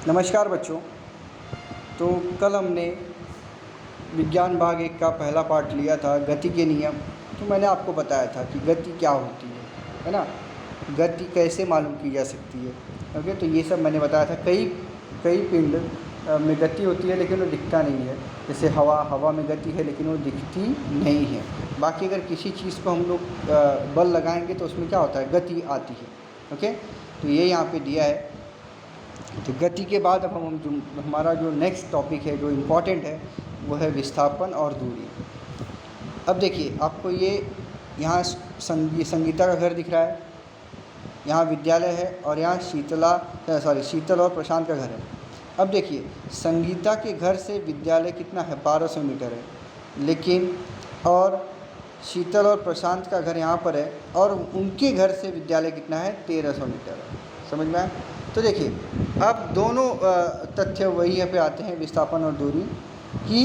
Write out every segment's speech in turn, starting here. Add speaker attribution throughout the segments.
Speaker 1: नमस्कार बच्चों। तो कल हमने विज्ञान भाग 1 का पहला पार्ट लिया था, गति के नियम। तो मैंने आपको बताया था कि गति क्या होती है ना, गति कैसे मालूम की जा सकती है। ओके, तो ये सब मैंने बताया था। कई कई पिंड में गति होती है लेकिन वो दिखता नहीं है। जैसे हवा में गति है लेकिन वो दिखती नहीं है। बाकी अगर किसी चीज़ को हम लोग बल लगाएंगे तो उसमें क्या होता है, गति आती है। ओके, तो ये यहाँ पे दिया है। तो गति के बाद अब हम जो हमारा जो नेक्स्ट टॉपिक है, जो इम्पॉर्टेंट है, वो है विस्थापन और दूरी। अब देखिए, आपको ये यहाँ संगीता का घर दिख रहा है, यहाँ विद्यालय है, और यहाँ शीतल और प्रशांत का घर है। अब देखिए, संगीता के घर से विद्यालय कितना है, 1200 मीटर है। लेकिन और शीतल और प्रशांत का घर यहाँ पर है, और उनके घर से विद्यालय कितना है, 1300 मीटर है। समझ में आया? तो देखिए, अब दोनों तथ्य वही यहाँ पे आते हैं, विस्थापन और दूरी की।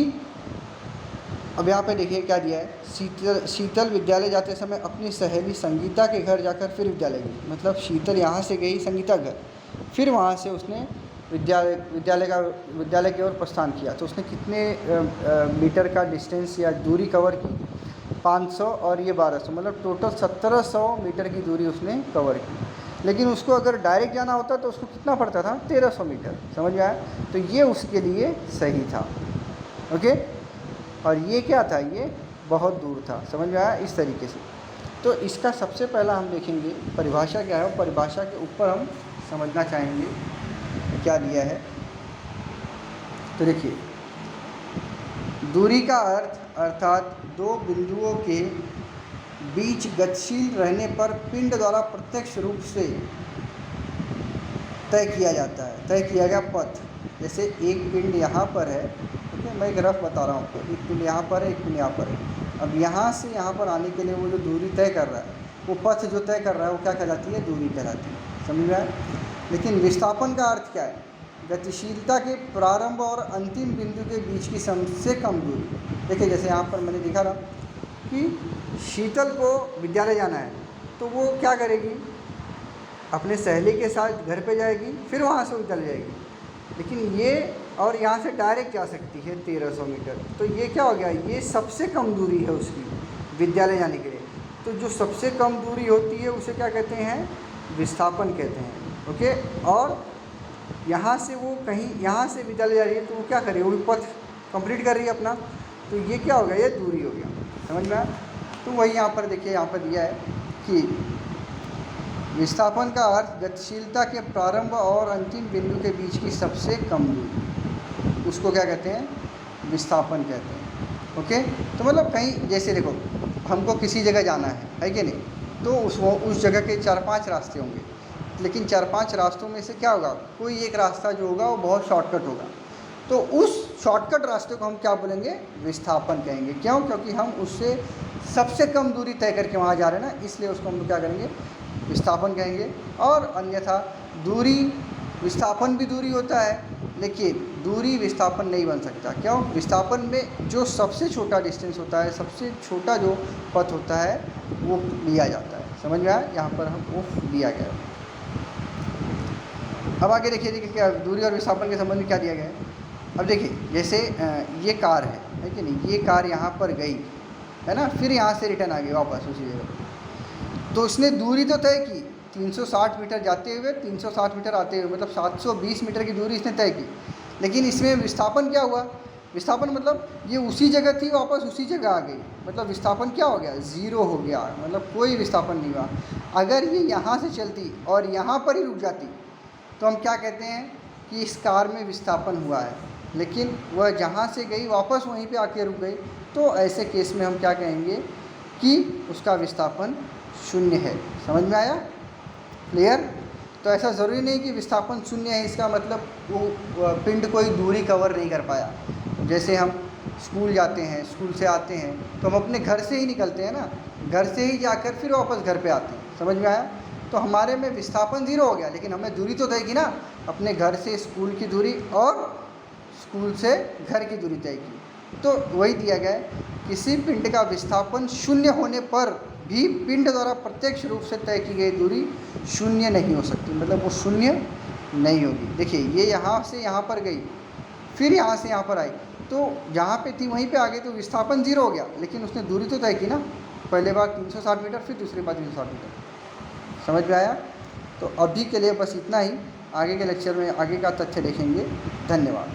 Speaker 1: अब यहाँ पे देखिए क्या दिया है, शीतल विद्यालय जाते समय अपनी सहेली संगीता के घर जाकर फिर विद्यालय गई। मतलब शीतल यहाँ से गई संगीता घर, फिर वहाँ से उसने विद्यालय की ओर प्रस्थान किया। तो उसने कितने मीटर का डिस्टेंस या दूरी कवर की, 500 और ये 1200, मतलब टोटल 1700 मीटर की दूरी उसने कवर की। लेकिन उसको अगर डायरेक्ट जाना होता तो उसको कितना पड़ता था, 1300 मीटर। समझ में आया? तो ये उसके लिए सही था। ओके, और ये क्या था, ये बहुत दूर था। समझ में आया? इस तरीके से। तो इसका सबसे पहला हम देखेंगे परिभाषा क्या है, और परिभाषा के ऊपर हम समझना चाहेंगे क्या दिया है। तो देखिए, दूरी का अर्थात दो बिंदुओं के बीच गतिशील रहने पर पिंड द्वारा प्रत्यक्ष रूप से तय किया जाता है, तय किया गया पथ। जैसे एक पिंड यहाँ पर है, ठीक है, मैं ग्राफ बता रहा हूँ आपको। एक पिंड यहाँ पर है, एक पिंड यहाँ पर है। अब यहाँ से यहाँ पर आने के लिए वो जो दूरी तय कर रहा है, वो पथ जो तय कर रहा है, वो क्या कहलाती है, दूरी कहलाती है। समझ में आया? लेकिन विस्थापन का अर्थ क्या है, गतिशीलता के प्रारंभ और अंतिम बिंदु के बीच की सबसे कम दूरी। देखिए, जैसे यहाँ पर मैंने दिखा रहा कि शीतल को विद्यालय जाना है, तो वो क्या करेगी, अपने सहेली के साथ घर पे जाएगी, फिर वहाँ से विद्यालय जाएगी। लेकिन ये और यहाँ से डायरेक्ट जा सकती है 1300 मीटर। तो ये क्या हो गया, ये सबसे कम दूरी है उसकी विद्यालय जाने के लिए। तो जो सबसे कम दूरी होती है उसे क्या कहते हैं, विस्थापन कहते हैं। ओके, और यहाँ से वो कहीं यहाँ से विद्यालय जा रही है, तो वो क्या कर रही है, वो भी पथ कंप्लीट कर रही है अपना। तो ये क्या हो गया, ये दूरी हो गया। समझ में आया? तो वही यहाँ पर देखिए, यहाँ पर दिया है कि विस्थापन का अर्थ गतिशीलता के प्रारंभ और अंतिम बिंदु के बीच की सबसे कम दूरी, उसको क्या कहते हैं, विस्थापन कहते हैं। ओके, तो मतलब कहीं, जैसे देखो, हमको किसी जगह जाना है कि नहीं, तो उस जगह के 4-5 रास्ते होंगे। लेकिन 4-5 रास्तों में से क्या होगा, कोई एक रास्ता जो होगा वो बहुत शॉर्टकट होगा। तो उस शॉर्टकट रास्ते को हम क्या बोलेंगे, विस्थापन कहेंगे। क्यों? क्योंकि हम उससे सबसे कम दूरी तय करके वहाँ जा रहे हैं ना, इसलिए उसको हम क्या करेंगे, विस्थापन कहेंगे। और अन्यथा दूरी, विस्थापन भी दूरी होता है, लेकिन दूरी विस्थापन नहीं बन सकता। क्यों? विस्थापन में जो सबसे छोटा डिस्टेंस होता है, सबसे छोटा जो पथ होता है, वो लिया जाता है। समझ में आया? यहाँ पर हम वो दिया गया है। अब आगे देखिए क्या दूरी और विस्थापन के संबंध में क्या दिया गया है। अब देखिए, जैसे ये कार है कि नहीं, ये कार यहाँ पर गई है ना, फिर यहाँ से रिटर्न आ गई वापस उसी जगह। तो इसने दूरी तो तय की, 360 मीटर जाते हुए, 360 मीटर आते हुए, मतलब 720 मीटर की दूरी इसने तय की। लेकिन इसमें विस्थापन क्या हुआ, विस्थापन मतलब ये उसी जगह थी, वापस उसी जगह आ गई। मतलब विस्थापन क्या हो गया, ज़ीरो हो गया, मतलब कोई विस्थापन नहीं हुआ। अगर ये यहाँ से चलती और यहाँ पर ही रुक जाती, तो हम क्या कहते हैं कि इस कार में विस्थापन हुआ है। लेकिन वह जहाँ से गई वापस वहीं पे आके रुक गई, तो ऐसे केस में हम क्या कहेंगे कि उसका विस्थापन शून्य है। समझ में आया? क्लियर? तो ऐसा ज़रूरी नहीं कि विस्थापन शून्य है, इसका मतलब वो पिंड कोई दूरी कवर नहीं कर पाया। जैसे हम स्कूल जाते हैं, स्कूल से आते हैं, तो हम अपने घर से ही निकलते हैं ना, घर से ही जाकर फिर वापस घर पे आते हैं। समझ में आया? तो हमारे में विस्थापन 0 हो गया, लेकिन हमें दूरी तो तय की ना, अपने घर से स्कूल की दूरी और स्कूल से घर की दूरी तय की। तो वही दिया गया है, किसी पिंड का विस्थापन 0 होने पर भी पिंड द्वारा प्रत्यक्ष रूप से तय की गई दूरी 0 नहीं हो सकती। मतलब वो 0 नहीं होगी। देखिए ये यहाँ से यहाँ पर गई, फिर यहाँ से यहाँ पर आई, तो जहाँ पे थी वहीं पे आ गई, तो विस्थापन 0 हो गया, लेकिन उसने दूरी तो तय की ना। पहले बार 360 मीटर, फिर दूसरी बार 360 मीटर। समझ में आया? तो अभी के लिए बस इतना ही। आगे के लेक्चर में आगे का तथ्य देखेंगे। धन्यवाद।